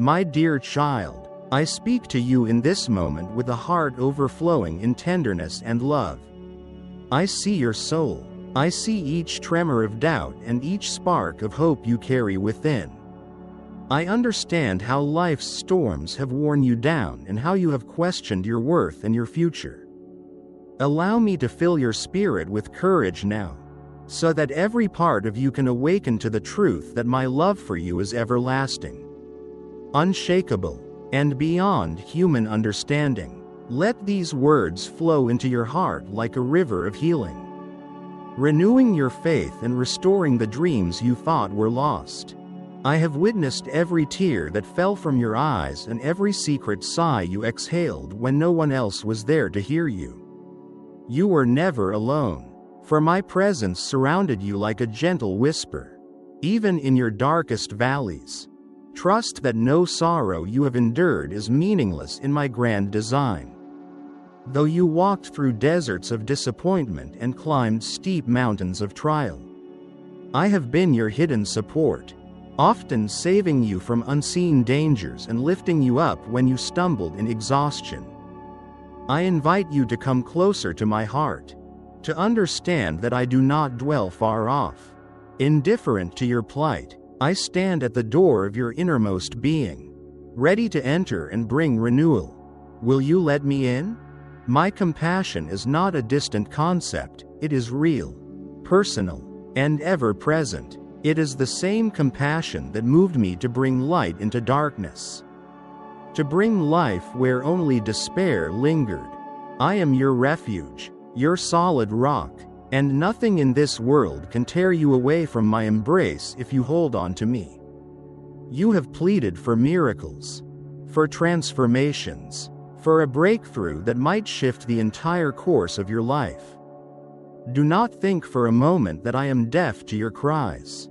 My dear child, I speak to you in this moment with a heart overflowing in tenderness and love. I see your soul. I see each tremor of doubt and each spark of hope you carry within. I understand how life's storms have worn you down and how you have questioned your worth and your future. Allow me to fill your spirit with courage now, so that every part of you can awaken to the truth that my love for you is everlasting, unshakable, and beyond human understanding. Let these words flow into your heart like a river of healing, renewing your faith and restoring the dreams you thought were lost. I have witnessed every tear that fell from your eyes and every secret sigh you exhaled when no one else was there to hear you. You were never alone, for my presence surrounded you like a gentle whisper, even in your darkest valleys. Trust that no sorrow you have endured is meaningless in my grand design. Though you walked through deserts of disappointment and climbed steep mountains of trial, I have been your hidden support, often saving you from unseen dangers and lifting you up when you stumbled in exhaustion. I invite you to come closer to my heart, to understand that I do not dwell far off, indifferent to your plight. I stand at the door of your innermost being, ready to enter and bring renewal. Will you let me in? My compassion is not a distant concept, it is real, personal, and ever-present. It is the same compassion that moved me to bring light into darkness, to bring life where only despair lingered. I am your refuge, your solid rock, and nothing in this world can tear you away from my embrace if you hold on to me. You have pleaded for miracles, for transformations, for a breakthrough that might shift the entire course of your life. Do not think for a moment that I am deaf to your cries.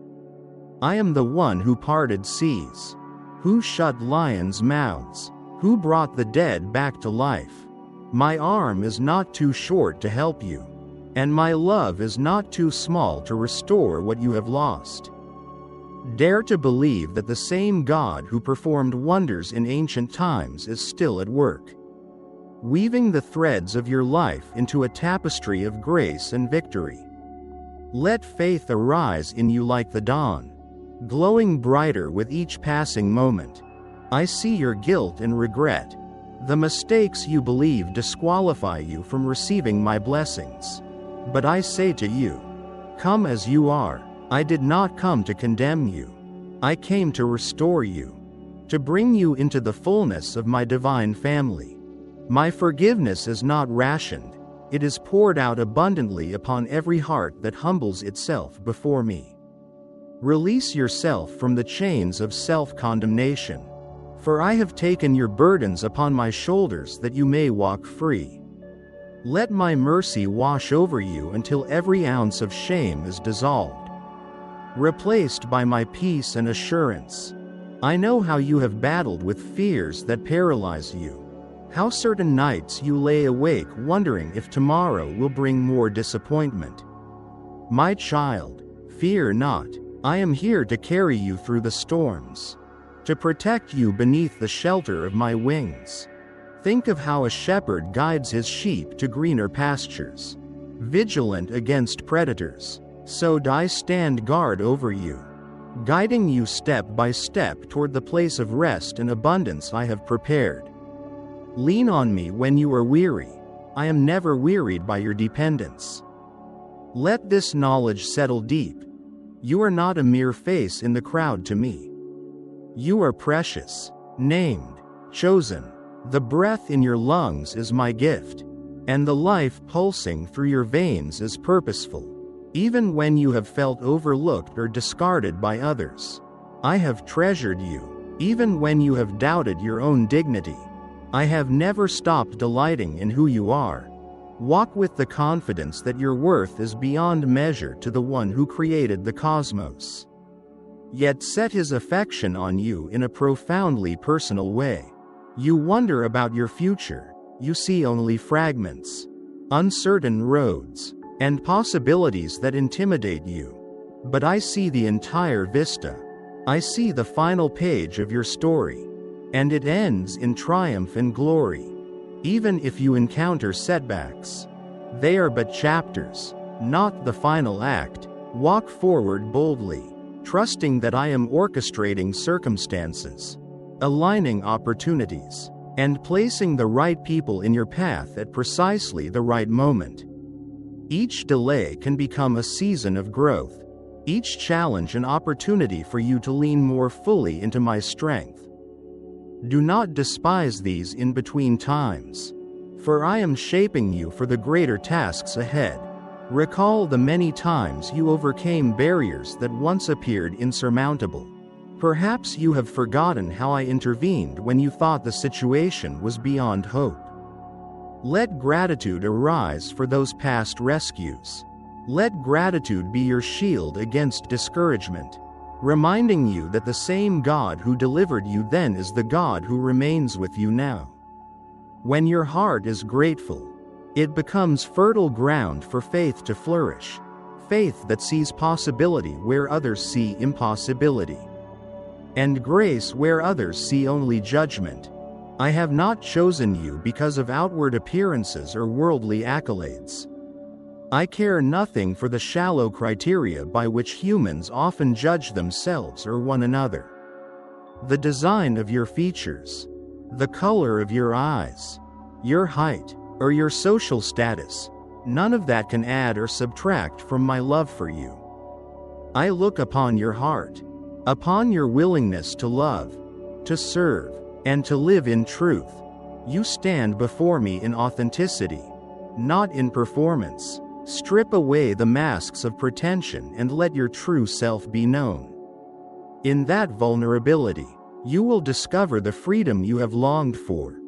I am the one who parted seas, who shut lions' mouths, who brought the dead back to life. My arm is not too short to help you, and my love is not too small to restore what you have lost. Dare to believe that the same God who performed wonders in ancient times is still at work, weaving the threads of your life into a tapestry of grace and victory. Let faith arise in you like the dawn, glowing brighter with each passing moment. I see your guilt and regret, the mistakes you believe disqualify you from receiving my blessings. But I say to you, come as you are. I did not come to condemn you. I came to restore you, to bring you into the fullness of my divine family. My forgiveness is not rationed, it is poured out abundantly upon every heart that humbles itself before me. Release yourself from the chains of self-condemnation, for I have taken your burdens upon my shoulders that you may walk free. Let my mercy wash over you until every ounce of shame is dissolved, replaced by my peace and assurance. I know how you have battled with fears that paralyze you, how certain nights you lay awake wondering if tomorrow will bring more disappointment. My child, fear not. I am here to carry you through the storms, to protect you beneath the shelter of my wings. Think of how a shepherd guides his sheep to greener pastures, vigilant against predators. So I stand guard over you, guiding you step by step toward the place of rest and abundance I have prepared. Lean on me when you are weary. I am never wearied by your dependence. Let this knowledge settle deep. You are not a mere face in the crowd to me. You are precious, named, chosen. The breath in your lungs is my gift, and the life pulsing through your veins is purposeful. Even when you have felt overlooked or discarded by others, I have treasured you. Even when you have doubted your own dignity, I have never stopped delighting in who you are. Walk with the confidence that your worth is beyond measure to the one who created the cosmos, yet set his affection on you in a profoundly personal way. You wonder about your future, you see only fragments, uncertain roads, and possibilities that intimidate you. But I see the entire vista. I see the final page of your story, and it ends in triumph and glory. Even if you encounter setbacks, they are but chapters, not the final act. Walk forward boldly, trusting that I am orchestrating circumstances, aligning opportunities, and placing the right people in your path at precisely the right moment. Each delay can become a season of growth, each challenge an opportunity for you to lean more fully into my strength. Do not despise these in-between times, for I am shaping you for the greater tasks ahead. Recall the many times you overcame barriers that once appeared insurmountable. Perhaps you have forgotten how I intervened when you thought the situation was beyond hope. Let gratitude arise for those past rescues. Let gratitude be your shield against discouragement, reminding you that the same God who delivered you then is the God who remains with you now. When your heart is grateful, it becomes fertile ground for faith to flourish, faith that sees possibility where others see impossibility, and grace where others see only judgment. I have not chosen you because of outward appearances or worldly accolades. I care nothing for the shallow criteria by which humans often judge themselves or one another. The design of your features, the color of your eyes, your height, or your social status, none of that can add or subtract from my love for you. I look upon your heart, upon your willingness to love, to serve, and to live in truth. You stand before me in authenticity, not in performance. Strip away the masks of pretension and let your true self be known. In that vulnerability, you will discover the freedom you have longed for.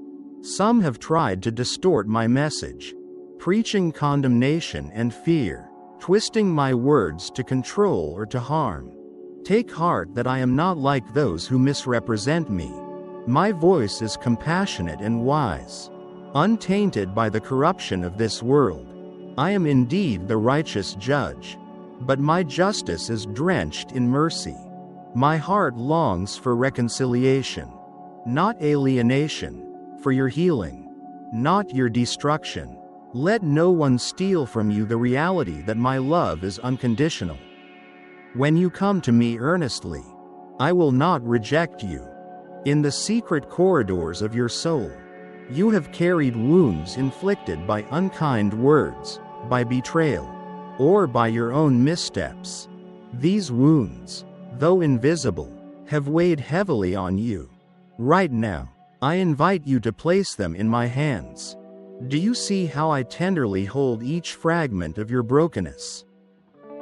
Some have tried to distort my message, preaching condemnation and fear, twisting my words to control or to harm. Take heart that I am not like those who misrepresent me. My voice is compassionate and wise, untainted by the corruption of this world. I am indeed the righteous judge, but my justice is drenched in mercy. My heart longs for reconciliation, not alienation, for your healing, not your destruction. Let no one steal from you the reality that my love is unconditional. When you come to me earnestly, I will not reject you. In the secret corridors of your soul, you have carried wounds inflicted by unkind words, by betrayal, or by your own missteps. These wounds, though invisible, have weighed heavily on you. Right now, I invite you to place them in my hands. Do you see how I tenderly hold each fragment of your brokenness?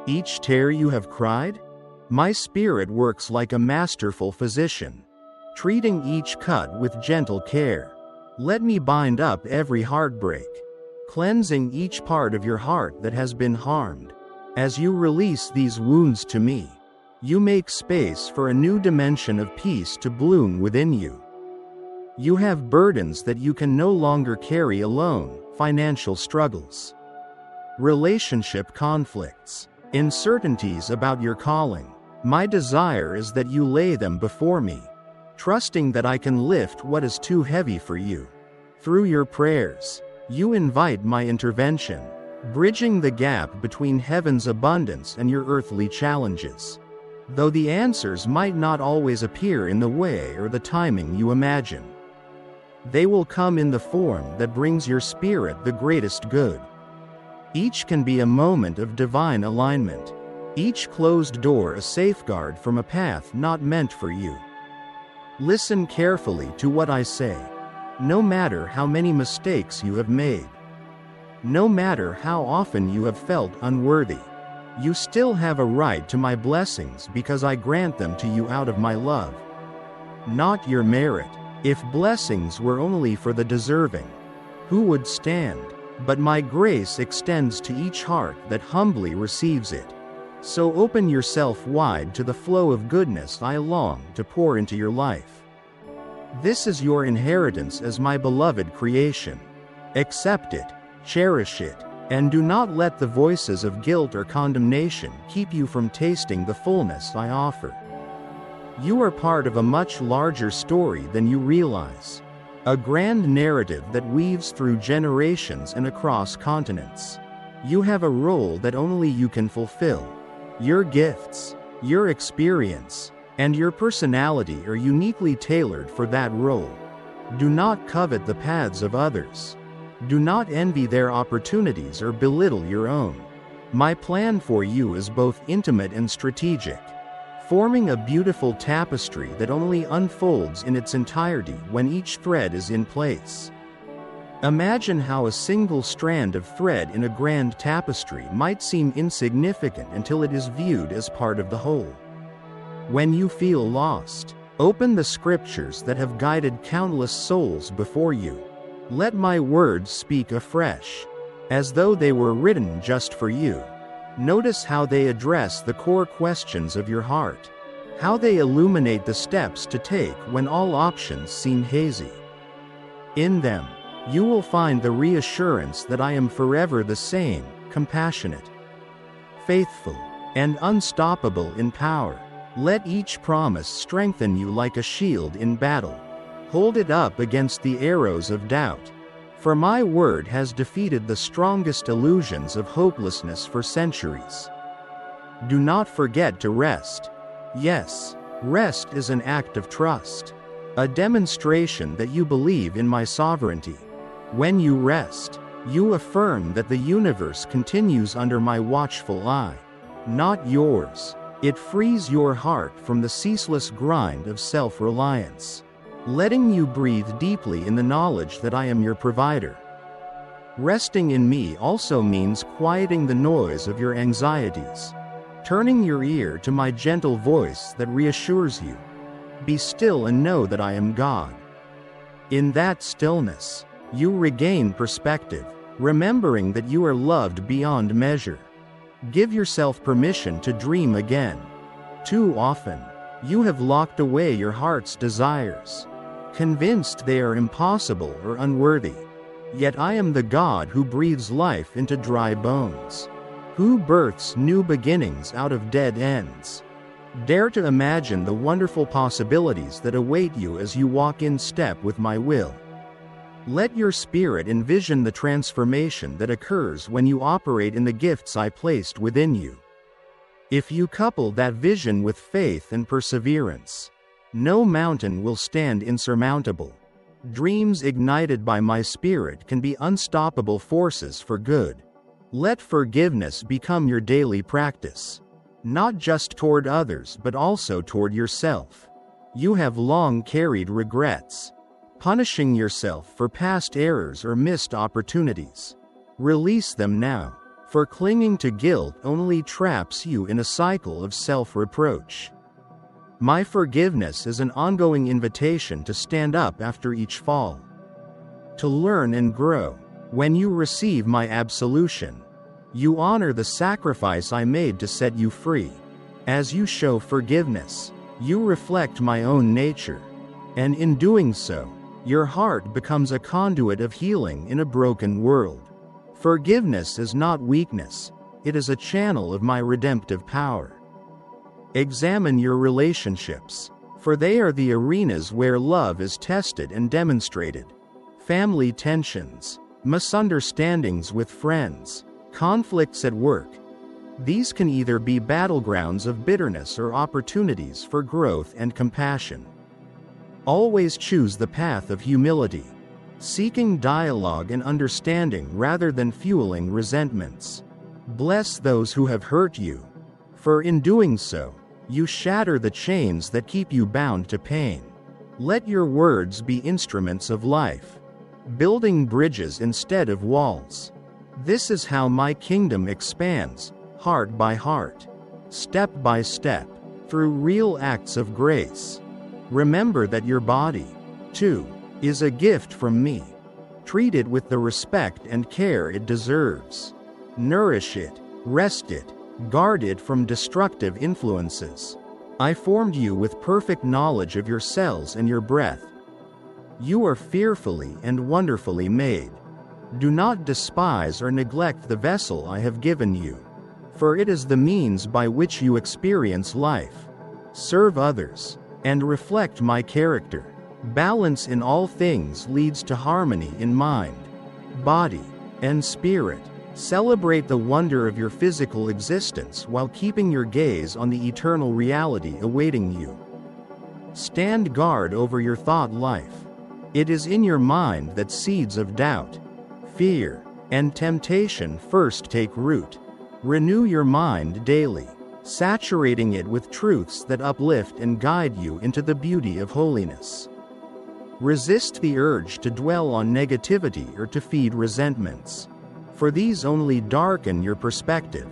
Each tear you have cried? My spirit works like a masterful physician, treating each cut with gentle care. Let me bind up every heartbreak, cleansing each part of your heart that has been harmed. As you release these wounds to me, you make space for a new dimension of peace to bloom within you. You have burdens that you can no longer carry alone, financial struggles, relationship conflicts, uncertainties about your calling. My desire is that you lay them before me, trusting that I can lift what is too heavy for you. Through your prayers, you invite my intervention, bridging the gap between heaven's abundance and your earthly challenges. Though the answers might not always appear in the way or the timing you imagine, they will come in the form that brings your spirit the greatest good. Each can be a moment of divine alignment, each closed door a safeguard from a path not meant for you. Listen carefully to what I say. No matter how many mistakes you have made, no matter how often you have felt unworthy, you still have a right to my blessings because I grant them to you out of my love, not your merit. If blessings were only for the deserving, who would stand? But my grace extends to each heart that humbly receives it. So open yourself wide to the flow of goodness I long to pour into your life. This is your inheritance as my beloved creation. Accept it, cherish it, and do not let the voices of guilt or condemnation keep you from tasting the fullness I offer. You are part of a much larger story than you realize. A grand narrative that weaves through generations and across continents. You have a role that only you can fulfill. Your gifts, your experience, and your personality are uniquely tailored for that role. Do not covet the paths of others. Do not envy their opportunities or belittle your own. My plan for you is both intimate and strategic, forming a beautiful tapestry that only unfolds in its entirety when each thread is in place. Imagine how a single strand of thread in a grand tapestry might seem insignificant until it is viewed as part of the whole. When you feel lost, open the scriptures that have guided countless souls before you. Let my words speak afresh, as though they were written just for you. Notice how they address the core questions of your heart, how they illuminate the steps to take when all options seem hazy. In them, you will find the reassurance that I am forever the same, compassionate, faithful, and unstoppable in power. Let each promise strengthen you like a shield in battle. Hold it up against the arrows of doubt. For my word has defeated the strongest illusions of hopelessness for centuries. Do not forget to rest. Yes, rest is an act of trust, a demonstration that you believe in my sovereignty. When you rest, you affirm that the universe continues under my watchful eye, not yours. It frees your heart from the ceaseless grind of self-reliance, letting you breathe deeply in the knowledge that I am your provider. Resting in me also means quieting the noise of your anxieties, turning your ear to my gentle voice that reassures you. Be still and know that I am God. In that stillness, you regain perspective, remembering that you are loved beyond measure. Give yourself permission to dream again. Too often, you have locked away your heart's desires, convinced they are impossible or unworthy. Yet I am the God who breathes life into dry bones, who births new beginnings out of dead ends. Dare to imagine the wonderful possibilities that await you as you walk in step with my will. Let your spirit envision the transformation that occurs when you operate in the gifts I placed within you. If you couple that vision with faith and perseverance, no mountain will stand insurmountable. Dreams ignited by my spirit can be unstoppable forces for good. Let forgiveness become your daily practice, not just toward others but also toward yourself. You have long carried regrets, punishing yourself for past errors or missed opportunities. Release them now, for clinging to guilt only traps you in a cycle of self-reproach. My forgiveness is an ongoing invitation to stand up after each fall, to learn and grow. When you receive my absolution, you honor the sacrifice I made to set you free. As you show forgiveness, you reflect my own nature, and in doing so, your heart becomes a conduit of healing in a broken world. Forgiveness is not weakness, it is a channel of my redemptive power. Examine your relationships, for they are the arenas where love is tested and demonstrated. Family tensions, misunderstandings with friends, conflicts at work. These can either be battlegrounds of bitterness or opportunities for growth and compassion. Always choose the path of humility, seeking dialogue and understanding rather than fueling resentments. Bless those who have hurt you, for in doing so, you shatter the chains that keep you bound to pain. Let your words be instruments of life, building bridges instead of walls. This is how my kingdom expands, heart by heart, step by step, through real acts of grace. Remember that your body, too, is a gift from me. Treat it with the respect and care it deserves. Nourish it, rest it, guard it from destructive influences. I formed you with perfect knowledge of your cells and your breath. You are fearfully and wonderfully made. Do not despise or neglect the vessel I have given you, for it is the means by which you experience life. Serve others, and reflect my character. Balance in all things leads to harmony in mind, body, and spirit. Celebrate the wonder of your physical existence while keeping your gaze on the eternal reality awaiting you. Stand guard over your thought life. It is in your mind that seeds of doubt, fear, and temptation first take root. Renew your mind daily, saturating it with truths that uplift and guide you into the beauty of holiness. Resist the urge to dwell on negativity or to feed resentments, for these only darken your perspective.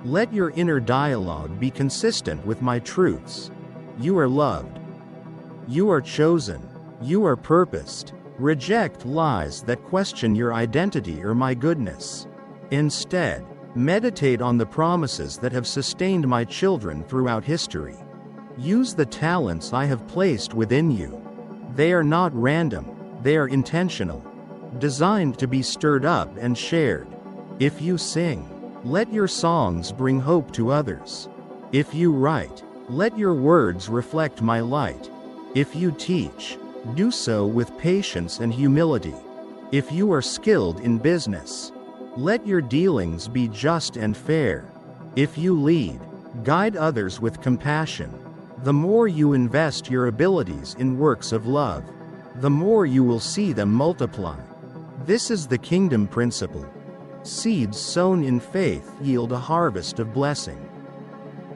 Let your inner dialogue be consistent with my truths. You are loved. You are chosen. You are purposed. Reject lies that question your identity or my goodness. Instead, meditate on the promises that have sustained my children throughout history. Use the talents I have placed within you. They are not random, they are intentional, designed to be stirred up and shared. If you sing, let your songs bring hope to others. If you write, let your words reflect my light. If you teach, do so with patience and humility. If you are skilled in business, let your dealings be just and fair. If you lead, guide others with compassion. The more you invest your abilities in works of love, the more you will see them multiply. This is the kingdom principle. Seeds sown in faith yield a harvest of blessing.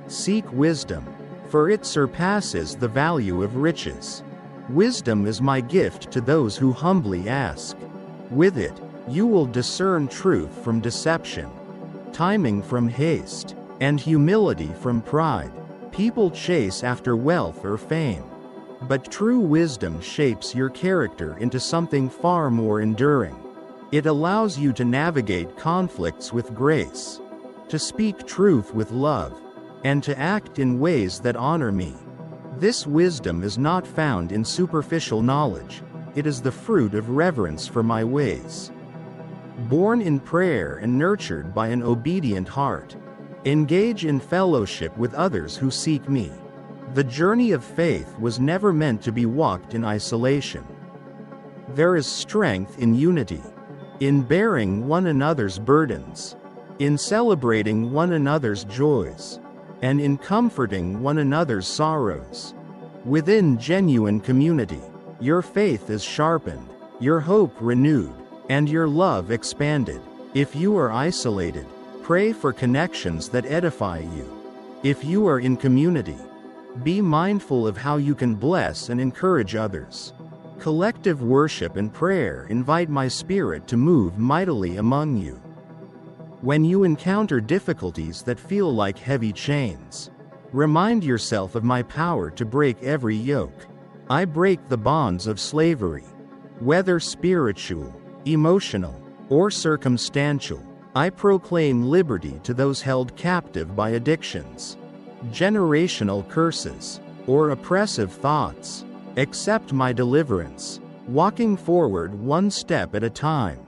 Seek wisdom, for it surpasses the value of riches. Wisdom is my gift to those who humbly ask. With it, you will discern truth from deception, timing from haste, and humility from pride. People chase after wealth or fame, but true wisdom shapes your character into something far more enduring. It allows you to navigate conflicts with grace, to speak truth with love, and to act in ways that honor me. This wisdom is not found in superficial knowledge, it is the fruit of reverence for my ways. Born in prayer and nurtured by an obedient heart, engage in fellowship with others who seek me. The journey of faith was never meant to be walked in isolation. There is strength in unity, in bearing one another's burdens, in celebrating one another's joys, and in comforting one another's sorrows. Within genuine community, your faith is sharpened, your hope renewed, and your love expanded. If you are isolated, pray for connections that edify you. If you are in community, be mindful of how you can bless and encourage others. Collective worship and prayer invite my spirit to move mightily among you. When you encounter difficulties that feel like heavy chains, remind yourself of my power to break every yoke. I break the bonds of slavery, whether spiritual, emotional, or circumstantial. I proclaim liberty to those held captive by addictions, generational curses, or oppressive thoughts. Accept my deliverance, walking forward one step at a time,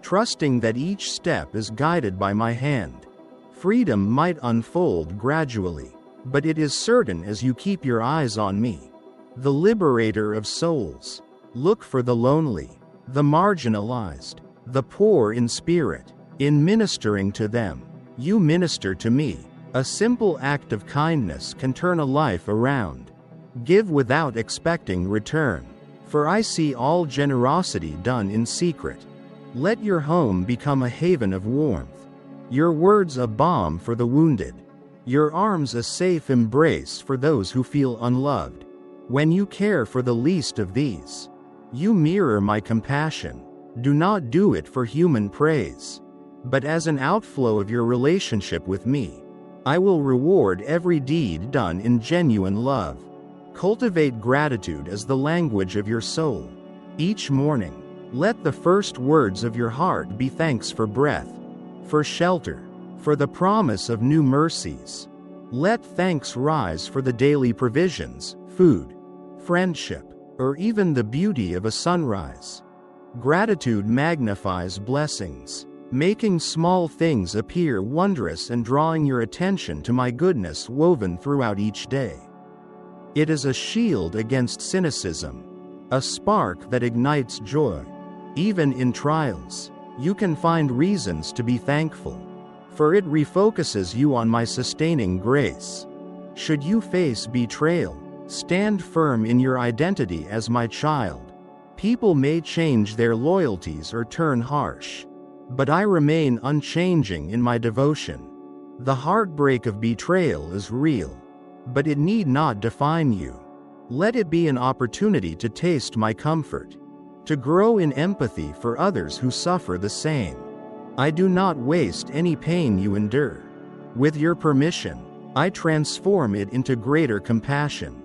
trusting that each step is guided by my hand. Freedom might unfold gradually, but it is certain as you keep your eyes on me, the liberator of souls. Look for the lonely, the marginalized, the poor in spirit. In ministering to them, you minister to me. A simple act of kindness can turn a life around. Give without expecting return, for I see all generosity done in secret. Let your home become a haven of warmth, your words a balm for the wounded, your arms a safe embrace for those who feel unloved. When you care for the least of these, you mirror my compassion. Do not do it for human praise, but as an outflow of your relationship with me. I will reward every deed done in genuine love. Cultivate gratitude as the language of your soul. Each morning, let the first words of your heart be thanks for breath, for shelter, for the promise of new mercies. Let thanks rise for the daily provisions, food, friendship, or even the beauty of a sunrise. Gratitude magnifies blessings, making small things appear wondrous and drawing your attention to my goodness woven throughout each day. It is a shield against cynicism, a spark that ignites joy. Even in trials, you can find reasons to be thankful, for it refocuses you on my sustaining grace. Should you face betrayal, stand firm in your identity as my child. People may change their loyalties or turn harsh, but I remain unchanging in my devotion. The heartbreak of betrayal is real, but it need not define you. Let it be an opportunity to taste my comfort, to grow in empathy for others who suffer the same. I do not waste any pain you endure. With your permission, I transform it into greater compassion,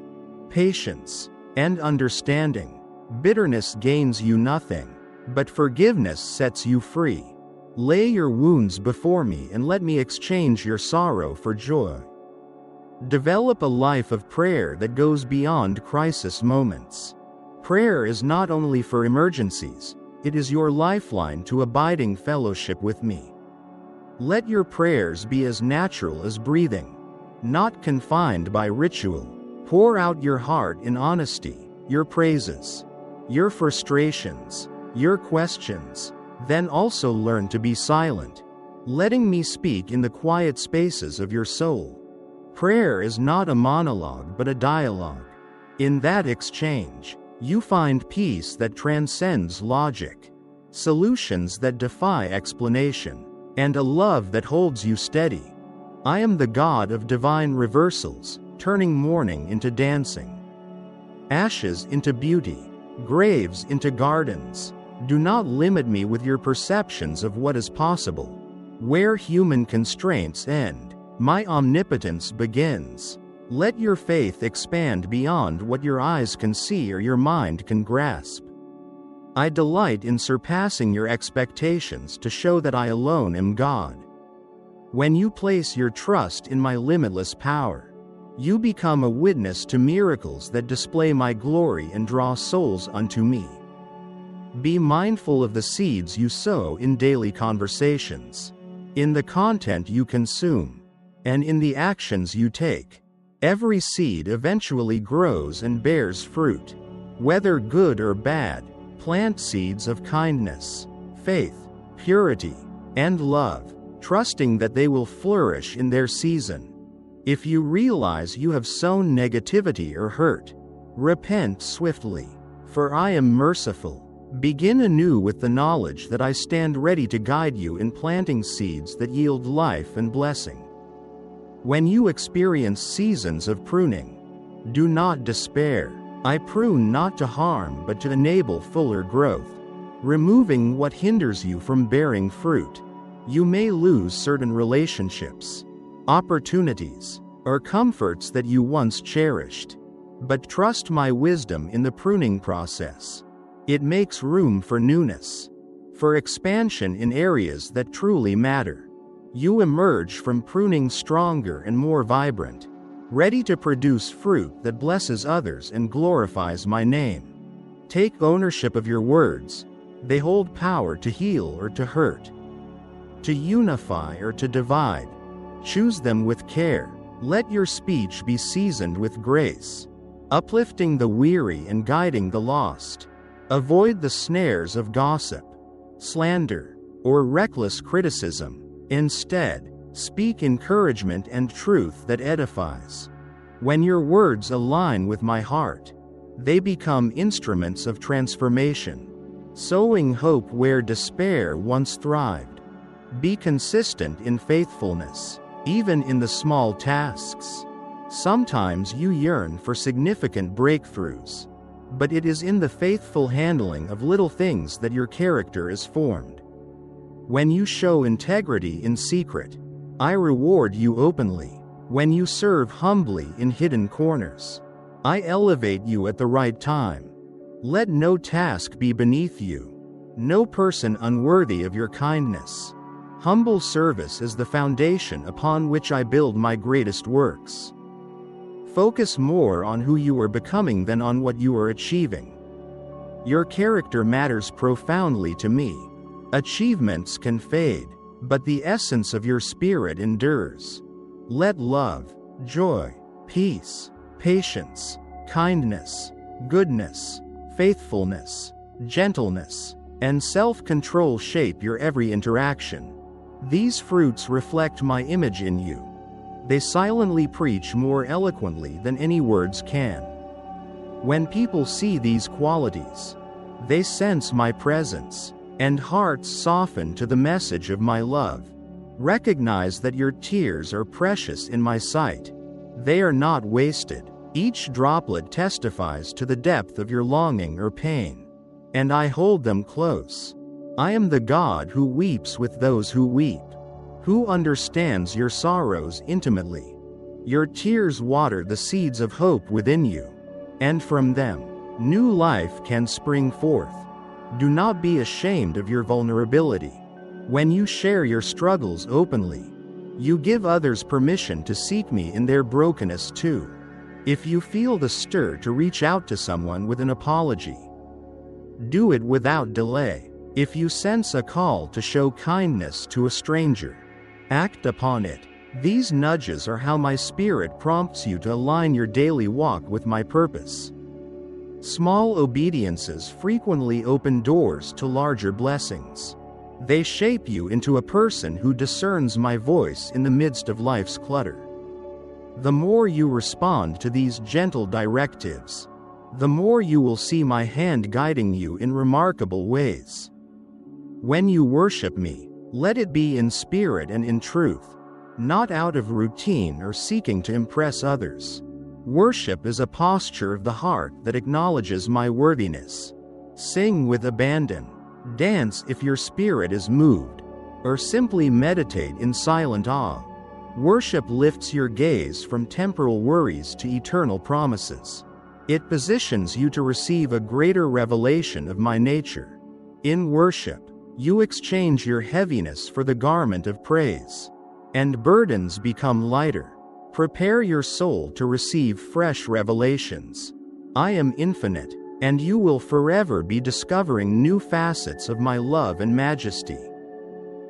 patience, and understanding. Bitterness gains you nothing, but forgiveness sets you free. Lay your wounds before me and let me exchange your sorrow for joy. Develop a life of prayer that goes beyond crisis moments. Prayer is not only for emergencies, it is your lifeline to abiding fellowship with me. Let your prayers be as natural as breathing, not confined by ritual. Pour out your heart in honesty, your praises, your frustrations, your questions. Then also learn to be silent, letting me speak in the quiet spaces of your soul. Prayer is not a monologue but a dialogue. In that exchange, you find peace that transcends logic, solutions that defy explanation, and a love that holds you steady. I am the God of divine reversals, turning mourning into dancing, ashes into beauty, graves into gardens. Do not limit me with your perceptions of what is possible. Where human constraints end, my omnipotence begins. Let your faith expand beyond what your eyes can see or your mind can grasp. I delight in surpassing your expectations to show that I alone am God. When you place your trust in my limitless power, you become a witness to miracles that display my glory and draw souls unto me. Be mindful of the seeds you sow in daily conversations, in the content you consume, and in the actions you take. Every seed eventually grows and bears fruit. Whether good or bad, plant seeds of kindness, faith, purity, and love, trusting that they will flourish in their season. If you realize you have sown negativity or hurt, repent swiftly, for I am merciful. Begin anew with the knowledge that I stand ready to guide you in planting seeds that yield life and blessing. When you experience seasons of pruning, do not despair. I prune not to harm but to enable fuller growth, removing what hinders you from bearing fruit. You may lose certain relationships, opportunities, or comforts that you once cherished, but trust my wisdom in the pruning process. It makes room for newness, for expansion in areas that truly matter. You emerge from pruning stronger and more vibrant, ready to produce fruit that blesses others and glorifies my name. Take ownership of your words. They hold power to heal or to hurt, to unify or to divide. Choose them with care. Let your speech be seasoned with grace, uplifting the weary and guiding the lost. Avoid the snares of gossip, slander, or reckless criticism. Instead, speak encouragement and truth that edifies. When your words align with my heart, they become instruments of transformation, sowing hope where despair once thrived. Be consistent in faithfulness, even in the small tasks. Sometimes you yearn for significant breakthroughs, but it is in the faithful handling of little things that your character is formed. When you show integrity in secret, I reward you openly. When you serve humbly in hidden corners, I elevate you at the right time. Let no task be beneath you, no person unworthy of your kindness. Humble service is the foundation upon which I build my greatest works. Focus more on who you are becoming than on what you are achieving. Your character matters profoundly to me. Achievements can fade, but the essence of your spirit endures. Let love, joy, peace, patience, Kindness, goodness, faithfulness, gentleness, and self-control shape your every interaction. These fruits reflect my image in you. They silently preach more eloquently than any words can. When people see these qualities, they sense my presence, and hearts soften to the message of my love. Recognize that your tears are precious in my sight. They are not wasted. Each droplet testifies to the depth of your longing or pain, and I hold them close. I am the God who weeps with those who weep, who understands your sorrows intimately. Your tears water the seeds of hope within you, and from them, new life can spring forth. Do not be ashamed of your vulnerability. When you share your struggles openly, you give others permission to seek me in their brokenness too. If you feel the stir to reach out to someone with an apology, do it without delay. If you sense a call to show kindness to a stranger, act upon it. These nudges are how my spirit prompts you to align your daily walk with my purpose. Small obediences frequently open doors to larger blessings. They shape you into a person who discerns my voice in the midst of life's clutter. The more you respond to these gentle directives, the more you will see my hand guiding you in remarkable ways. When you worship me, let it be in spirit and in truth, not out of routine or seeking to impress others. Worship is a posture of the heart that acknowledges my worthiness. Sing with abandon, dance if your spirit is moved, or simply meditate in silent awe. Worship lifts your gaze from temporal worries to eternal promises. It positions you to receive a greater revelation of my nature. In worship, you exchange your heaviness for the garment of praise, and burdens become lighter. Prepare your soul to receive fresh revelations. I am infinite, and you will forever be discovering new facets of my love and majesty.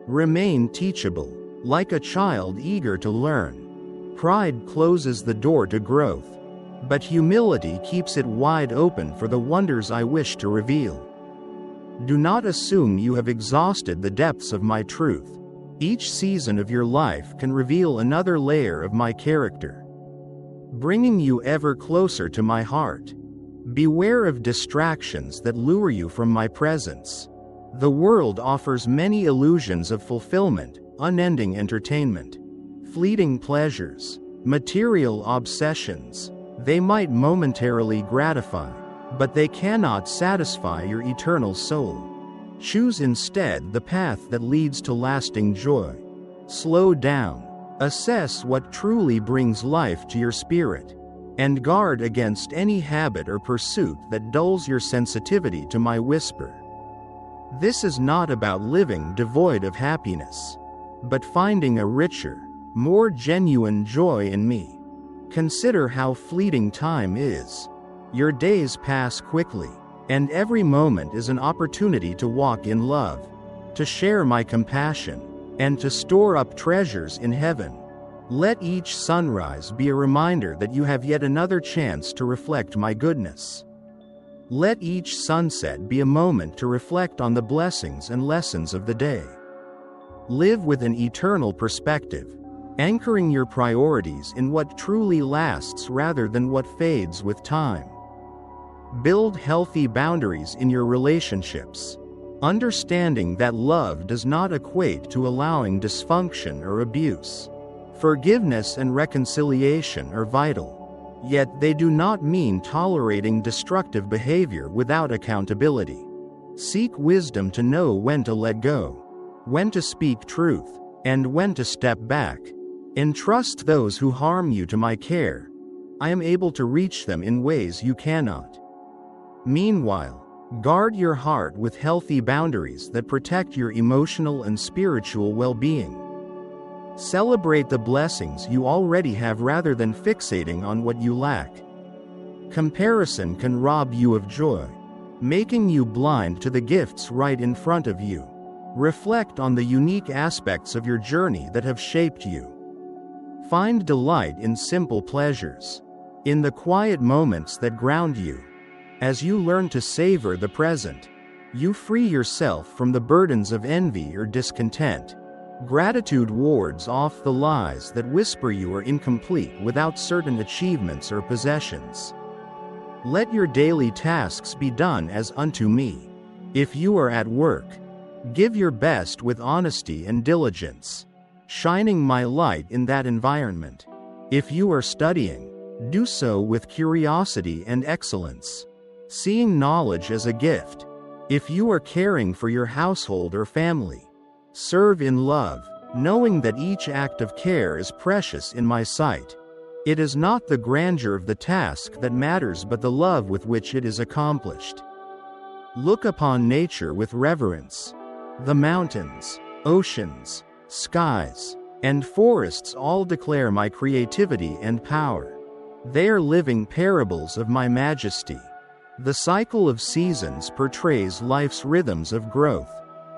Remain teachable, like a child eager to learn. Pride closes the door to growth, but humility keeps it wide open for the wonders I wish to reveal. Do not assume you have exhausted the depths of my truth. Each season of your life can reveal another layer of my character, bringing you ever closer to my heart. Beware of distractions that lure you from my presence. The world offers many illusions of fulfillment, unending entertainment, fleeting pleasures, material obsessions. They might momentarily gratify, but they cannot satisfy your eternal soul. Choose instead the path that leads to lasting joy. Slow down, assess what truly brings life to your spirit, and guard against any habit or pursuit that dulls your sensitivity to my whisper. This is not about living devoid of happiness, but finding a richer, more genuine joy in me. Consider how fleeting time is. Your days pass quickly, and every moment is an opportunity to walk in love, to share my compassion, and to store up treasures in heaven. Let each sunrise be a reminder that you have yet another chance to reflect my goodness. Let each sunset be a moment to reflect on the blessings and lessons of the day. Live with an eternal perspective, anchoring your priorities in what truly lasts rather than what fades with time. Build healthy boundaries in your relationships, understanding that love does not equate to allowing dysfunction or abuse. Forgiveness and reconciliation are vital, yet they do not mean tolerating destructive behavior without accountability. Seek wisdom to know when to let go, when to speak truth, and when to step back. Entrust those who harm you to my care. I am able to reach them in ways you cannot. Meanwhile, guard your heart with healthy boundaries that protect your emotional and spiritual well-being. Celebrate the blessings you already have rather than fixating on what you lack. Comparison can rob you of joy, making you blind to the gifts right in front of you. Reflect on the unique aspects of your journey that have shaped you. Find delight in simple pleasures, In the quiet moments that ground you, as you learn to savor the present, you free yourself from the burdens of envy or discontent. Gratitude wards off the lies that whisper you are incomplete without certain achievements or possessions. Let your daily tasks be done as unto me. If you are at work, give your best with honesty and diligence, shining my light in that environment. If you are studying, do so with curiosity and excellence, seeing knowledge as a gift. If you are caring for your household or family, serve in love, knowing that each act of care is precious in my sight. It is not the grandeur of the task that matters but the love with which it is accomplished. Look upon nature with reverence. The mountains, oceans, skies, and forests all declare my creativity and power. They are living parables of my majesty. The cycle of seasons portrays life's rhythms of growth,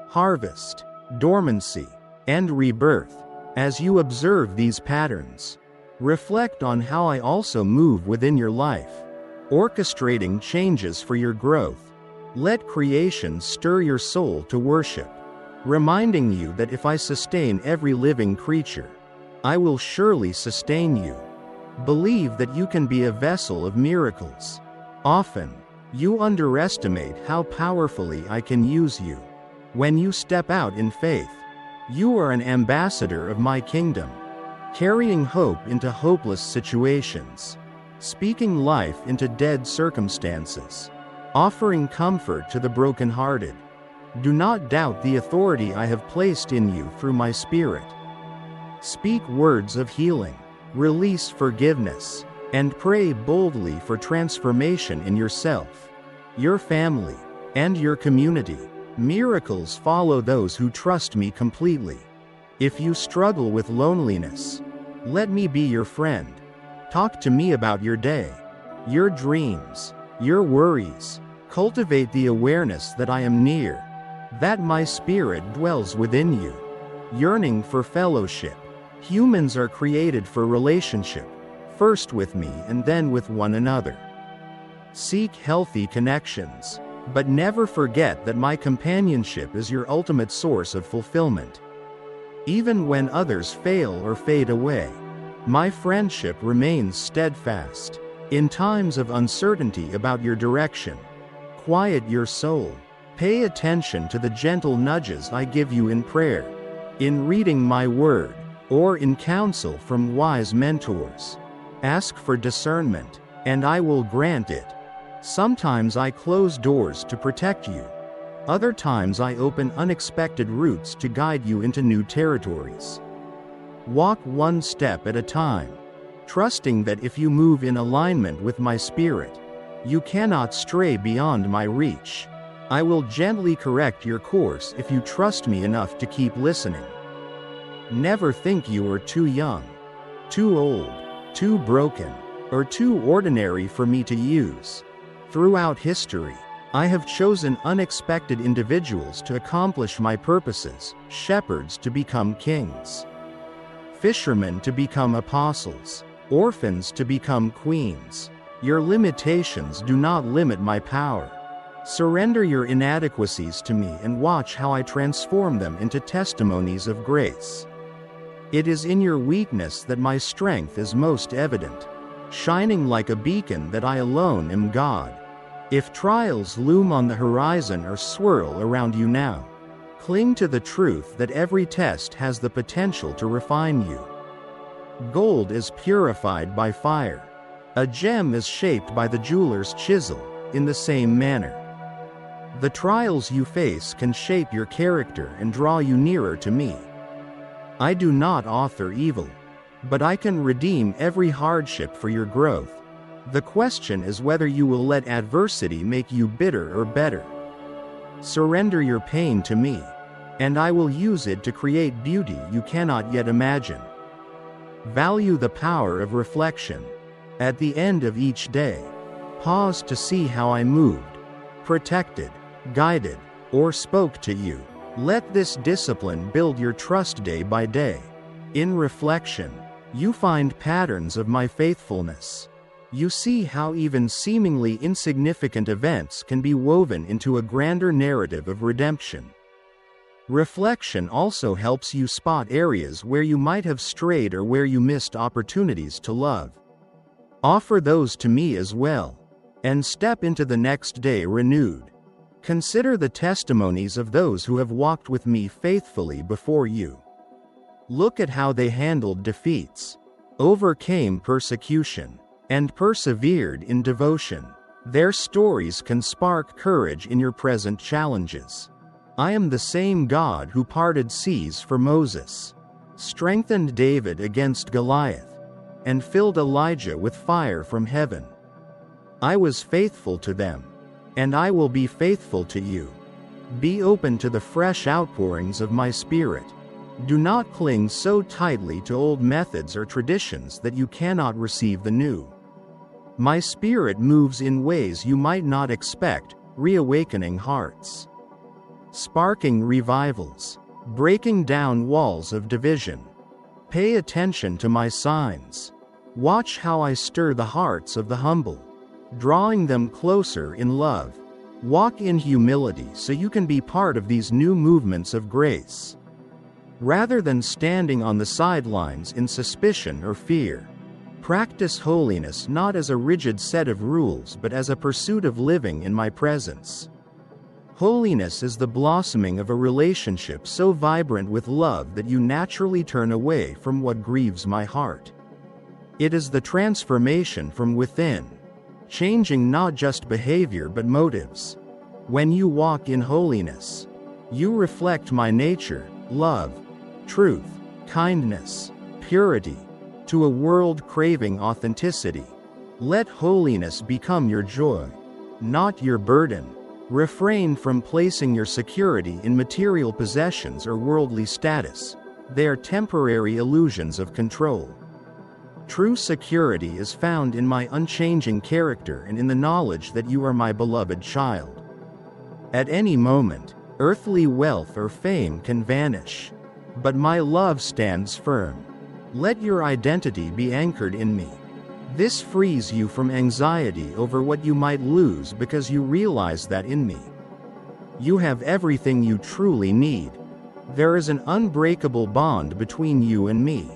harvest, dormancy, and rebirth. As you observe these patterns, reflect on how I also move within your life, orchestrating changes for your growth. Let creation stir your soul to worship, reminding you that if I sustain every living creature, I will surely sustain you. Believe that you can be a vessel of miracles. Often, you underestimate how powerfully I can use you. When you step out in faith, you are an ambassador of my kingdom, carrying hope into hopeless situations, speaking life into dead circumstances, offering comfort to the brokenhearted. Do not doubt the authority I have placed in you through my Spirit. Speak words of healing, release forgiveness, and pray boldly for transformation in yourself, your family, and your community. Miracles follow those who trust me completely. If you struggle with loneliness, let me be your friend. Talk to me about your day, your dreams, your worries. Cultivate the awareness that I am near, that my spirit dwells within you. Yearning for fellowship. Humans are created for relationship, first with me and then with one another. Seek healthy connections, but never forget that my companionship is your ultimate source of fulfillment. Even when others fail or fade away, my friendship remains steadfast. In times of uncertainty about your direction, quiet your soul. Pay attention to the gentle nudges I give you in prayer, in reading my word, or in counsel from wise mentors. Ask for discernment, and I will grant it. Sometimes I close doors to protect you. Other times I open unexpected routes to guide you into new territories. Walk one step at a time, trusting that if you move in alignment with my spirit, you cannot stray beyond my reach. I will gently correct your course if you trust me enough to keep listening. Never think you are too young, too old, too broken, or too ordinary for me to use. Throughout history, I have chosen unexpected individuals to accomplish my purposes, shepherds to become kings, fishermen to become apostles, orphans to become queens. Your limitations do not limit my power. Surrender your inadequacies to me and watch how I transform them into testimonies of grace. It is in your weakness that my strength is most evident, shining like a beacon that I alone am God. If trials loom on the horizon or swirl around you now, cling to the truth that every test has the potential to refine you. Gold is purified by fire. A gem is shaped by the jeweler's chisel, in the same manner. The trials you face can shape your character and draw you nearer to me. I do not author evil, but I can redeem every hardship for your growth. The question is whether you will let adversity make you bitter or better. Surrender your pain to me, and I will use it to create beauty you cannot yet imagine. Value the power of reflection. At the end of each day, pause to see how I moved, protected, guided, or spoke to you. Let this discipline build your trust day by day. In reflection, you find patterns of my faithfulness. You see how even seemingly insignificant events can be woven into a grander narrative of redemption. Reflection also helps you spot areas where you might have strayed or where you missed opportunities to love. Offer those to me as well, and step into the next day renewed. Consider the testimonies of those who have walked with me faithfully before you. Look at how they handled defeats, overcame persecution, and persevered in devotion. Their stories can spark courage in your present challenges. I am the same God who parted seas for Moses, strengthened David against Goliath, and filled Elijah with fire from heaven. I was faithful to them, and I will be faithful to you. Be open to the fresh outpourings of my Spirit. Do not cling so tightly to old methods or traditions that you cannot receive the new. My Spirit moves in ways you might not expect, reawakening hearts, sparking revivals, breaking down walls of division. Pay attention to my signs. Watch how I stir the hearts of the humble, drawing them closer in love. Walk in humility so you can be part of these new movements of grace, rather than standing on the sidelines in suspicion or fear. Practice holiness not as a rigid set of rules but as a pursuit of living in my presence. Holiness is the blossoming of a relationship so vibrant with love that you naturally turn away from what grieves my heart. It is the transformation from within, changing not just behavior but motives. When you walk in holiness, you reflect my nature, love, truth, kindness, purity, to a world craving authenticity. Let holiness become your joy, not your burden. Refrain from placing your security in material possessions or worldly status. They are temporary illusions of control. True security is found in my unchanging character and in the knowledge that you are my beloved child. At any moment, earthly wealth or fame can vanish, but my love stands firm. Let your identity be anchored in me. This frees you from anxiety over what you might lose because you realize that in me, you have everything you truly need. There is an unbreakable bond between you and me,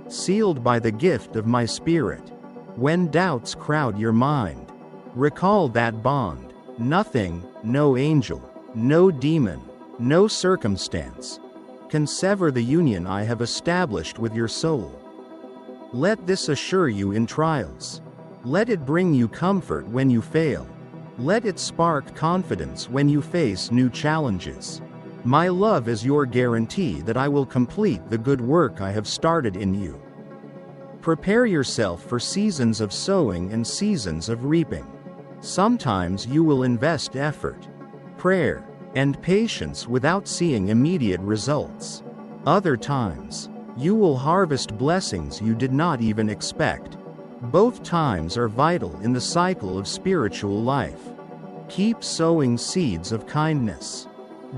sealed by the gift of my Spirit. When doubts crowd your mind, recall that bond. Nothing, no angel, no demon, no circumstance can sever the union I have established with your soul. Let this assure you in trials. Let it bring you comfort when you fail. Let it spark confidence when you face new challenges. My love is your guarantee that I will complete the good work I have started in you. Prepare yourself for seasons of sowing and seasons of reaping. Sometimes you will invest effort, prayer, and patience without seeing immediate results. Other times, you will harvest blessings you did not even expect. Both times are vital in the cycle of spiritual life. Keep sowing seeds of kindness,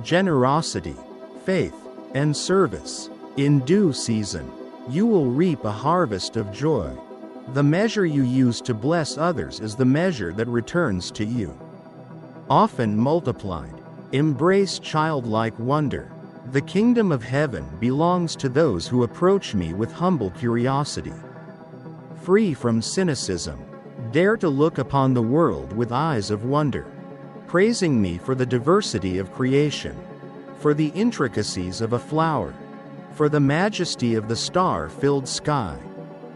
generosity, faith, and service. In due season, you will reap a harvest of joy. The measure you use to bless others is the measure that returns to you, often multiplied. Embrace childlike wonder. The kingdom of heaven belongs to those who approach me with humble curiosity. Free from cynicism, dare to look upon the world with eyes of wonder, praising me for the diversity of creation, for the intricacies of a flower, for the majesty of the star-filled sky.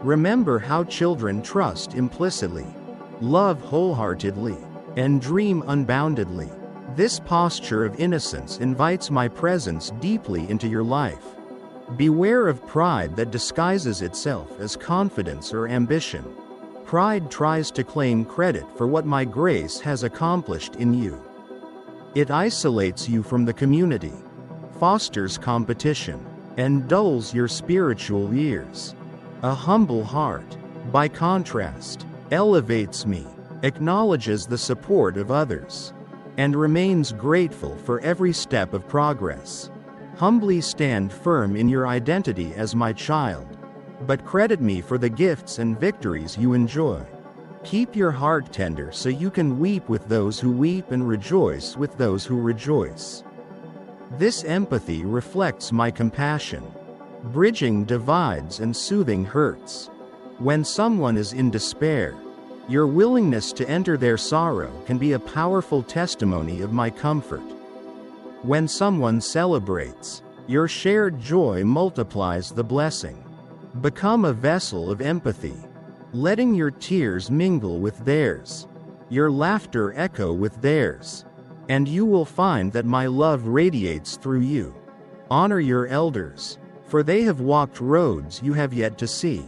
Remember how children trust implicitly, love wholeheartedly, and dream unboundedly. This posture of innocence invites my presence deeply into your life. Beware of pride that disguises itself as confidence or ambition. Pride tries to claim credit for what my grace has accomplished in you. It isolates you from the community, fosters competition, and dulls your spiritual ears. A humble heart, by contrast, elevates me, acknowledges the support of others, and remains grateful for every step of progress. Humbly stand firm in your identity as my child, but credit me for the gifts and victories you enjoy. Keep your heart tender so you can weep with those who weep and rejoice with those who rejoice. This empathy reflects my compassion, bridging divides and soothing hurts. When someone is in despair, your willingness to enter their sorrow can be a powerful testimony of my comfort. When someone celebrates, your shared joy multiplies the blessing. Become a vessel of empathy, letting your tears mingle with theirs, your laughter echo with theirs, and you will find that my love radiates through you. Honor your elders, for they have walked roads you have yet to see.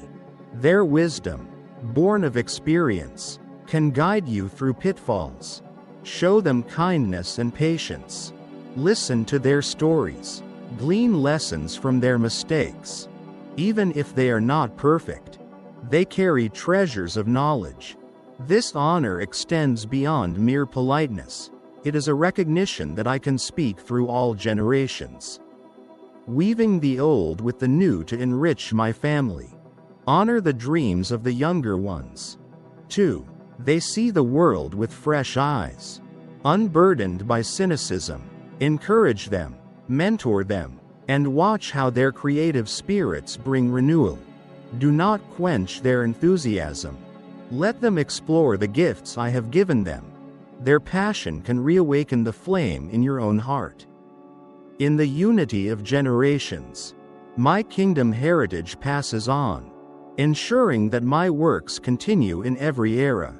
Their wisdom, born of experience, can guide you through pitfalls. Show them kindness and patience. Listen to their stories. Glean lessons from their mistakes. Even if they are not perfect, they carry treasures of knowledge. This honor extends beyond mere politeness. It is a recognition that I can speak through all generations. Weaving the old with the new to enrich my family. Honor the dreams of the younger ones. 2. They see the world with fresh eyes. Unburdened by cynicism. Encourage them, mentor them, and watch how their creative spirits bring renewal. Do not quench their enthusiasm. Let them explore the gifts I have given them. Their passion can reawaken the flame in your own heart. In the unity of generations, my kingdom heritage passes on, ensuring that my works continue in every era.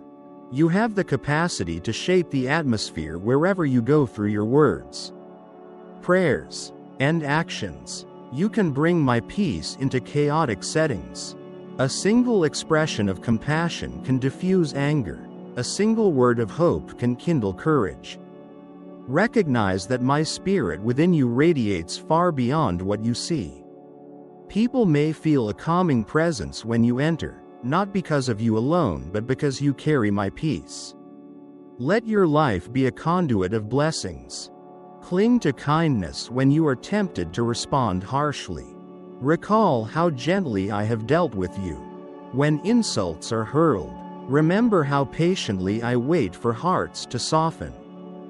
You have the capacity to shape the atmosphere wherever you go through your words, prayers, and actions. You can bring my peace into chaotic settings. A single expression of compassion can diffuse anger. A single word of hope can kindle courage. Recognize that my spirit within you radiates far beyond what you see. People may feel a calming presence when you enter, not because of you alone but because you carry my peace. Let your life be a conduit of blessings. Cling to kindness when you are tempted to respond harshly. Recall how gently I have dealt with you. When insults are hurled, remember how patiently I wait for hearts to soften.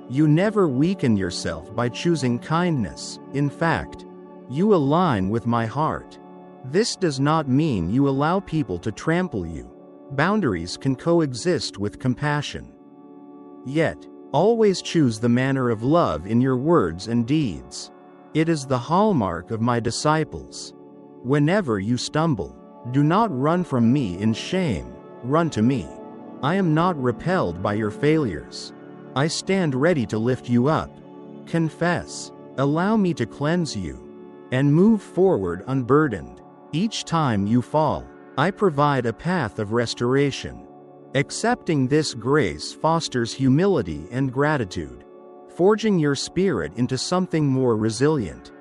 You never weaken yourself by choosing kindness. In fact, you align with my heart. This does not mean you allow people to trample you. Boundaries can coexist with compassion. Yet, always choose the manner of love in your words and deeds. It is the hallmark of my disciples. Whenever you stumble, do not run from me in shame, run to me. I am not repelled by your failures. I stand ready to lift you up. Confess, allow me to cleanse you, and move forward unburdened. Each time you fall, I provide a path of restoration. Accepting this grace fosters humility and gratitude, forging your spirit into something more resilient.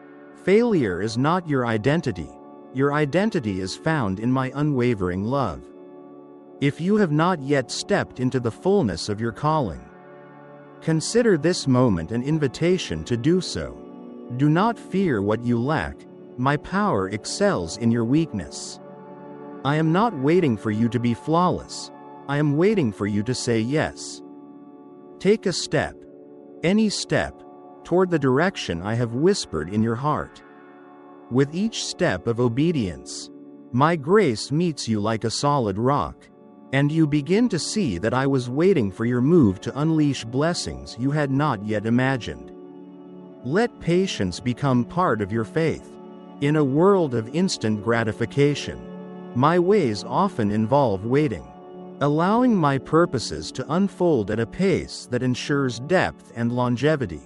Failure is not your identity. Your identity is found in my unwavering love. If you have not yet stepped into the fullness of your calling, consider this moment an invitation to do so. Do not fear what you lack. My power excels in your weakness. I am not waiting for you to be flawless. I am waiting for you to say yes. Take a step, any step, toward the direction I have whispered in your heart. With each step of obedience, my grace meets you like a solid rock, and you begin to see that I was waiting for your move to unleash blessings you had not yet imagined. Let patience become part of your faith. In a world of instant gratification, my ways often involve waiting, allowing my purposes to unfold at a pace that ensures depth and longevity.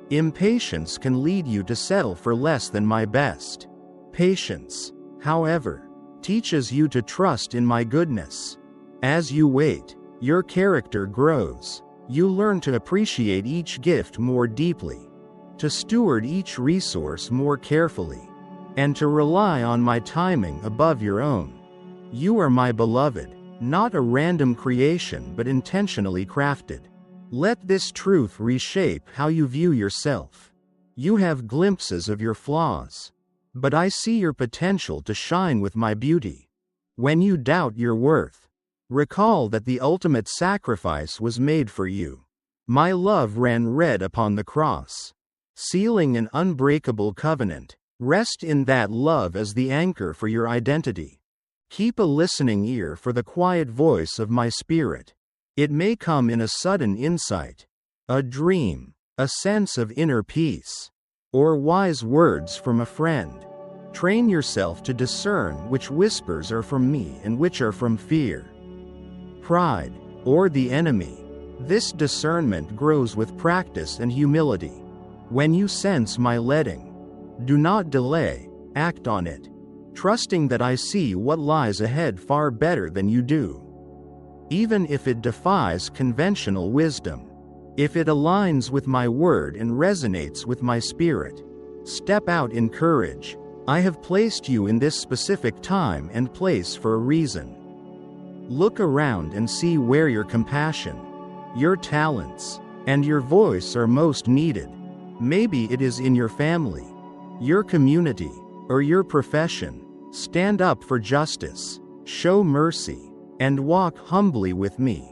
Impatience can lead you to settle for less than my best. Patience, however, teaches you to trust in my goodness. As you wait, your character grows. You learn to appreciate each gift more deeply, to steward each resource more carefully, and to rely on my timing above your own. You are my beloved, not a random creation but intentionally crafted. Let this truth reshape how you view yourself. You have glimpses of your flaws, but I see your potential to shine with my beauty. When you doubt your worth, Recall that the ultimate sacrifice was made for you. My love ran red upon the cross, sealing an unbreakable covenant. Rest in that love as the anchor for your identity. Keep a listening ear for the quiet voice of my spirit. It may come in a sudden insight, a dream, a sense of inner peace, or wise words from a friend. Train yourself to discern which whispers are from me and which are from fear, pride, or the enemy. This discernment grows with practice and humility. When you sense my leading, do not delay, act on it, trusting that I see what lies ahead far better than you do. Even if it defies conventional wisdom, if it aligns with my word and resonates with my spirit, step out in courage. I have placed you in this specific time and place for a reason. Look around and see where your compassion, your talents, and your voice are most needed. Maybe it is in your family, your community, or your profession. Stand up for justice, show mercy, and walk humbly with me.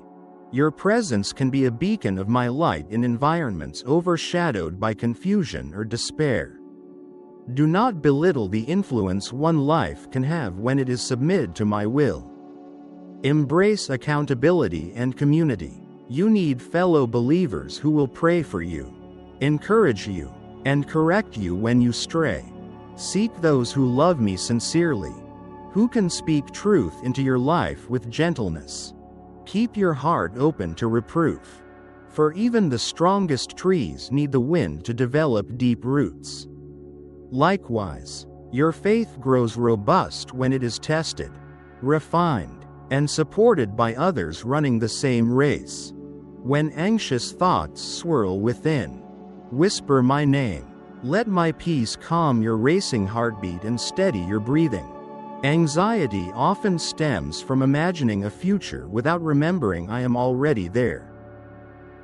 Your presence can be a beacon of my light in environments overshadowed by confusion or despair. Do not belittle the influence one life can have when it is submitted to my will. Embrace accountability and community. You need fellow believers who will pray for you, encourage you, and correct you when you stray. Seek those who love me sincerely, who can speak truth into your life with gentleness. Keep your heart open to reproof, for even the strongest trees need the wind to develop deep roots. Likewise, your faith grows robust when it is tested, refined, and supported by others running the same race. When anxious thoughts swirl within, whisper my name. Let my peace calm your racing heartbeat and steady your breathing. Anxiety often stems from imagining a future without remembering I am already there.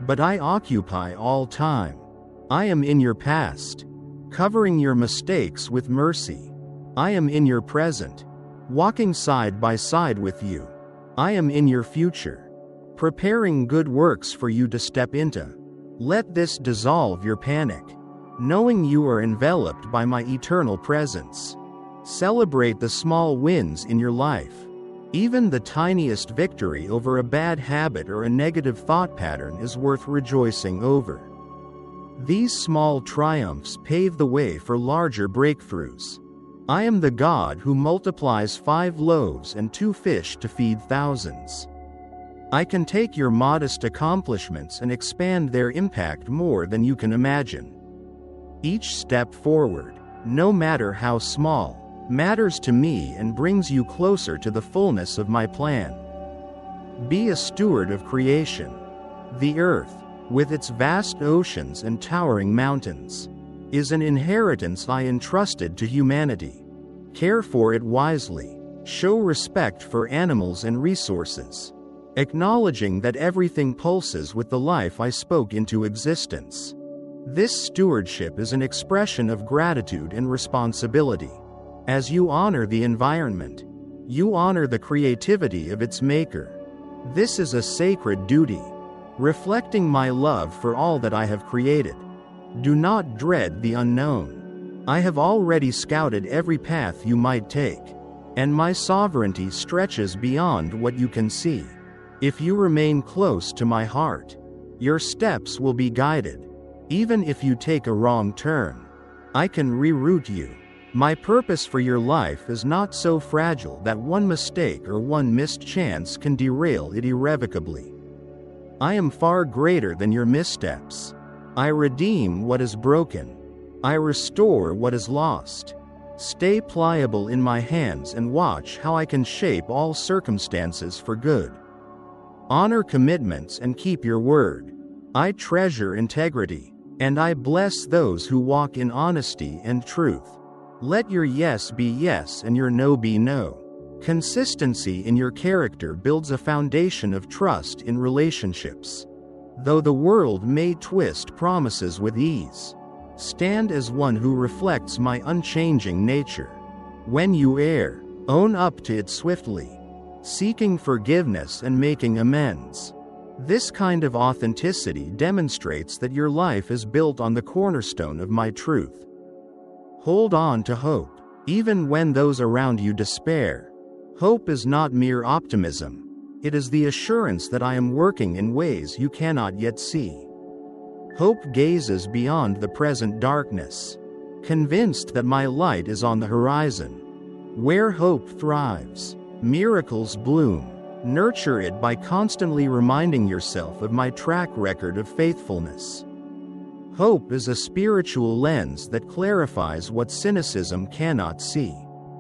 But I occupy all time. I am in your past, covering your mistakes with mercy. I am in your present, walking side by side with you. I am in your future, preparing good works for you to step into. Let this dissolve your panic, knowing you are enveloped by my eternal presence. Celebrate the small wins in your life. Even the tiniest victory over a bad habit or a negative thought pattern is worth rejoicing over. These small triumphs pave the way for larger breakthroughs. I am the God who multiplies 5 loaves and 2 fish to feed thousands. I can take your modest accomplishments and expand their impact more than you can imagine. Each step forward, no matter how small, matters to me and brings you closer to the fullness of my plan. Be a steward of creation. The earth, with its vast oceans and towering mountains, is an inheritance I entrusted to humanity. Care for it wisely. Show respect for animals and resources, acknowledging that everything pulses with the life I spoke into existence. This stewardship is an expression of gratitude and responsibility. As you honor the environment, you honor the creativity of its maker. This is a sacred duty, reflecting my love for all that I have created. Do not dread the unknown. I have already scouted every path you might take, and my sovereignty stretches beyond what you can see. If you remain close to my heart, your steps will be guided. Even if you take a wrong turn, I can reroute you. My purpose for your life is not so fragile that one mistake or one missed chance can derail it irrevocably. I am far greater than your missteps. I redeem what is broken. I restore what is lost. Stay pliable in my hands and watch how I can shape all circumstances for good. Honor commitments and keep your word. I treasure integrity, and I bless those who walk in honesty and truth. Let your yes be yes and your no be no. Consistency in your character builds a foundation of trust in relationships. Though the world may twist promises with ease, stand as one who reflects my unchanging nature. When you err, own up to it swiftly. seeking forgiveness and making amends. This kind of authenticity demonstrates that your life is built on the cornerstone of my truth. Hold on to hope, even when those around you despair. Hope is not mere optimism. It is the assurance that I am working in ways you cannot yet see. Hope gazes beyond the present darkness, convinced that my light is on the horizon. Where hope thrives, miracles bloom. Nurture it by constantly reminding yourself of my track record of faithfulness. Hope is a spiritual lens that clarifies what cynicism cannot see.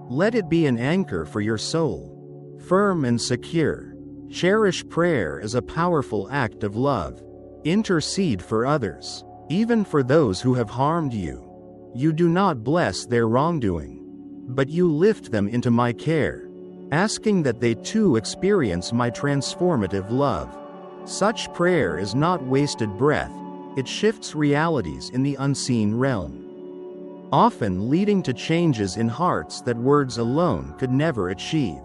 Let it be an anchor for your soul, firm and secure. Cherish prayer as a powerful act of love. Intercede for others, even for those who have harmed you. You do not bless their wrongdoing, but you lift them into my care, asking that they too experience my transformative love. Such prayer is not wasted breath, it shifts realities in the unseen realm, often leading to changes in hearts that words alone could never achieve.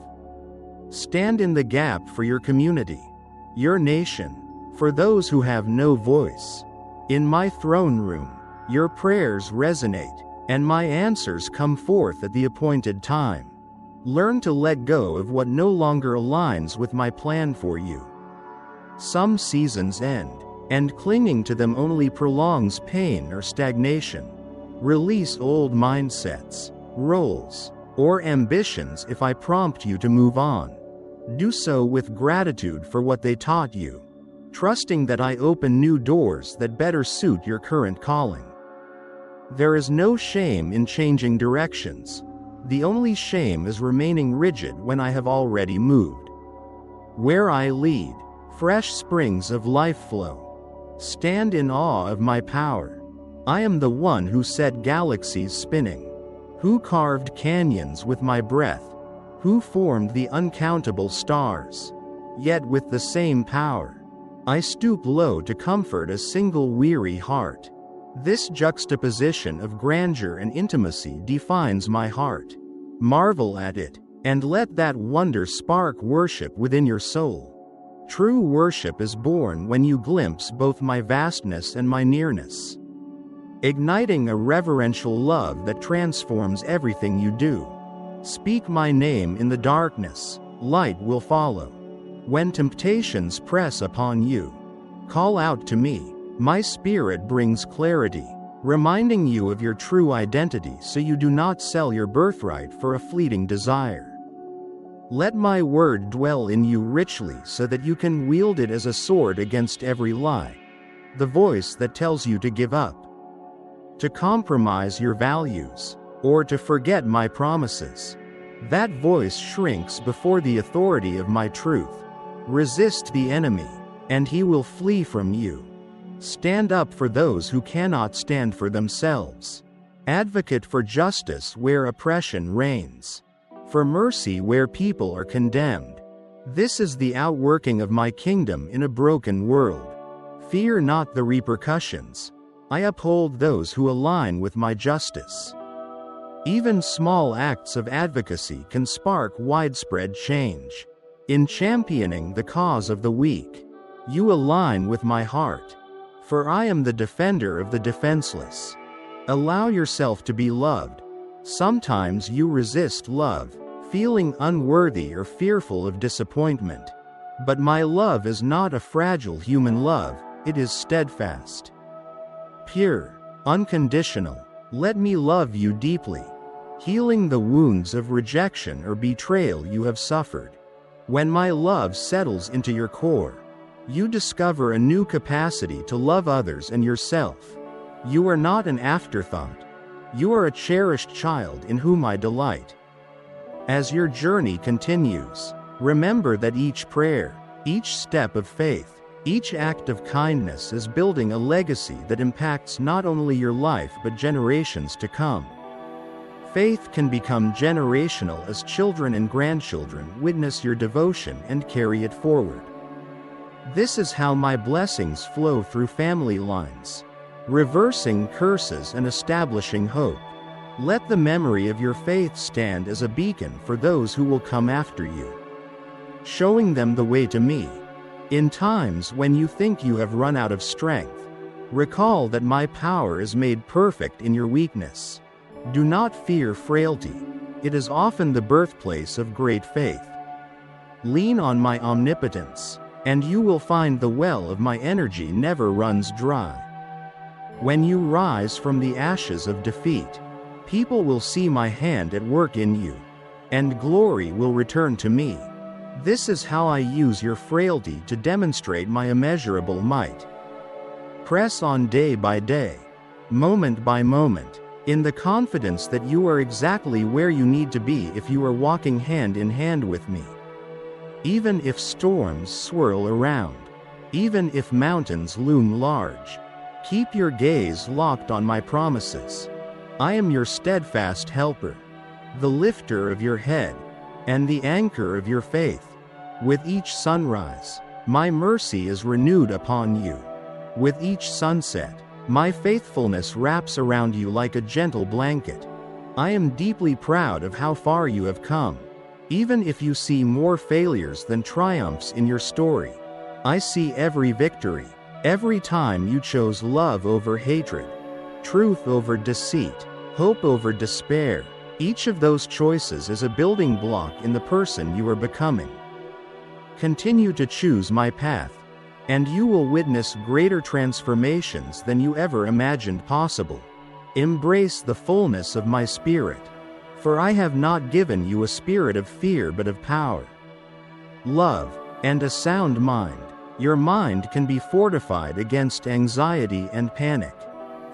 Stand in the gap for your community, your nation, for those who have no voice. In my throne room, your prayers resonate, and my answers come forth at the appointed time. Learn to let go of what no longer aligns with my plan for you. Some seasons end, and clinging to them only prolongs pain or stagnation. Release old mindsets, roles, or ambitions if I prompt you to move on. Do so with gratitude for what they taught you, trusting that I open new doors that better suit your current calling. There is no shame in changing directions. The only shame is remaining rigid when I have already moved. Where I lead, fresh springs of life flow. Stand in awe of my power. I am the one who set galaxies spinning, who carved canyons with my breath, who formed the uncountable stars. Yet with the same power, I stoop low to comfort a single weary heart. This juxtaposition of grandeur and intimacy defines my heart. Marvel at it, and let that wonder spark worship within your soul. True worship is born when you glimpse both my vastness and my nearness, igniting a reverential love that transforms everything you do. Speak my name in the darkness, light will follow. When temptations press upon you, call out to me. My spirit brings clarity, reminding you of your true identity so you do not sell your birthright for a fleeting desire. Let my word dwell in you richly so that you can wield it as a sword against every lie, the voice that tells you to give up, to compromise your values, or to forget my promises. That voice shrinks before the authority of my truth. Resist the enemy, and he will flee from you. Stand up for those who cannot stand for themselves. Advocate for justice where oppression reigns, for mercy where people are condemned. This is the outworking of my kingdom in a broken world. Fear not the repercussions. I uphold those who align with my justice. Even small acts of advocacy can spark widespread change. In championing the cause of the weak, you align with my heart. For I am the defender of the defenseless. Allow yourself to be loved. Sometimes you resist love, feeling unworthy or fearful of disappointment. But my love is not a fragile human love, it is steadfast, pure, unconditional. Let me love you deeply, healing the wounds of rejection or betrayal you have suffered. When my love settles into your core, you discover a new capacity to love others and yourself. You are not an afterthought. You are a cherished child in whom I delight. As your journey continues, remember that each prayer, each step of faith, each act of kindness is building a legacy that impacts not only your life but generations to come. Faith can become generational as children and grandchildren witness your devotion and carry it forward. This is how my blessings flow through family lines, reversing curses and establishing hope. Let the memory of your faith stand as a beacon for those who will come after you. showing them the way to me. In times when you think you have run out of strength, recall that my power is made perfect in your weakness. Do not fear frailty. It is often the birthplace of great faith. Lean on my omnipotence, and you will find the well of my energy never runs dry. When you rise from the ashes of defeat, people will see my hand at work in you, and glory will return to me. This is how I use your frailty to demonstrate my immeasurable might. Press on day by day, moment by moment, in the confidence that you are exactly where you need to be if you are walking hand in hand with me. Even if storms swirl around, even if mountains loom large, keep your gaze locked on my promises. I am your steadfast helper, the lifter of your head, and the anchor of your faith. With each sunrise, my mercy is renewed upon you. With each sunset, my faithfulness wraps around you like a gentle blanket. I am deeply proud of how far you have come. Even if you see more failures than triumphs in your story, I see every victory, every time you chose love over hatred, truth over deceit, hope over despair. Each of those choices is a building block in the person you are becoming. Continue to choose my path, and you will witness greater transformations than you ever imagined possible. Embrace the fullness of my spirit, for I have not given you a spirit of fear but of power, love, and a sound mind. Your mind can be fortified against anxiety and panic,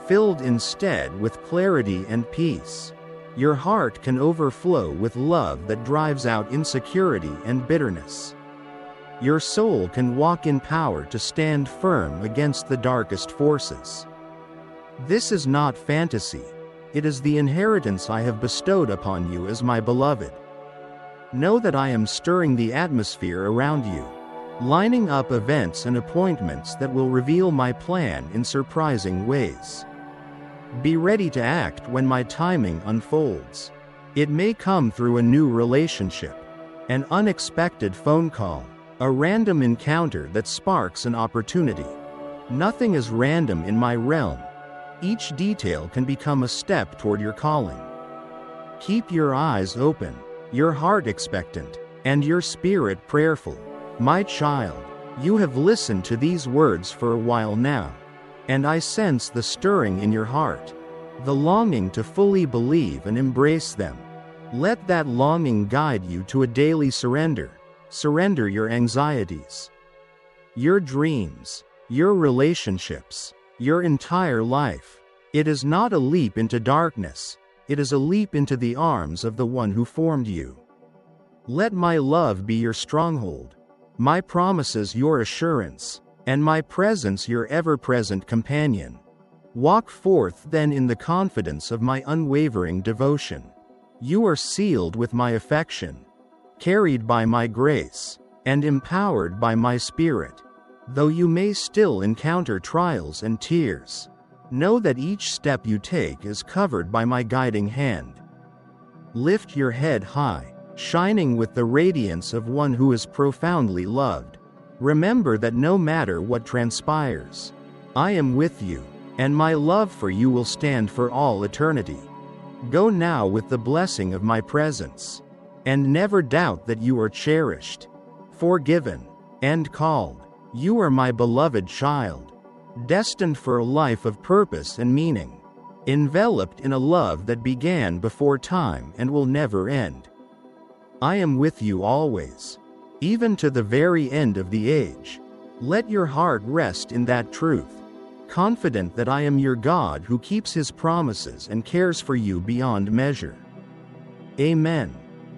filled instead with clarity and peace. Your heart can overflow with love that drives out insecurity and bitterness. Your soul can walk in power to stand firm against the darkest forces. This is not fantasy. It is the inheritance I have bestowed upon you as my beloved. Know that I am stirring the atmosphere around you, lining up events and appointments that will reveal my plan in surprising ways. Be ready to act when my timing unfolds. It may come through a new relationship, an unexpected phone call, a random encounter that sparks an opportunity. Nothing is random in my realm. Each detail can become a step toward your calling. Keep your eyes open, your heart expectant, and your spirit prayerful. My child, you have listened to these words for a while now, and I sense the stirring in your heart, the longing to fully believe and embrace them. Let that longing guide you to a daily surrender. Surrender your anxieties, your dreams, your relationships, your entire life. It is not a leap into darkness, it is a leap into the arms of the one who formed you. Let my love be your stronghold, my promises your assurance, and my presence your ever-present companion. Walk forth then in the confidence of my unwavering devotion. You are sealed with my affection, carried by my grace, and empowered by my spirit. Though you may still encounter trials and tears, know that each step you take is covered by my guiding hand. Lift your head high, shining with the radiance of one who is profoundly loved. Remember that no matter what transpires, I am with you, and my love for you will stand for all eternity. Go now with the blessing of my presence, and never doubt that you are cherished, forgiven, and called. You are my beloved child, destined for a life of purpose and meaning, enveloped in a love that began before time and will never end. I am with you always, even to the very end of the age. Let your heart rest in that truth, confident that I am your God who keeps his promises and cares for you beyond measure. Amen.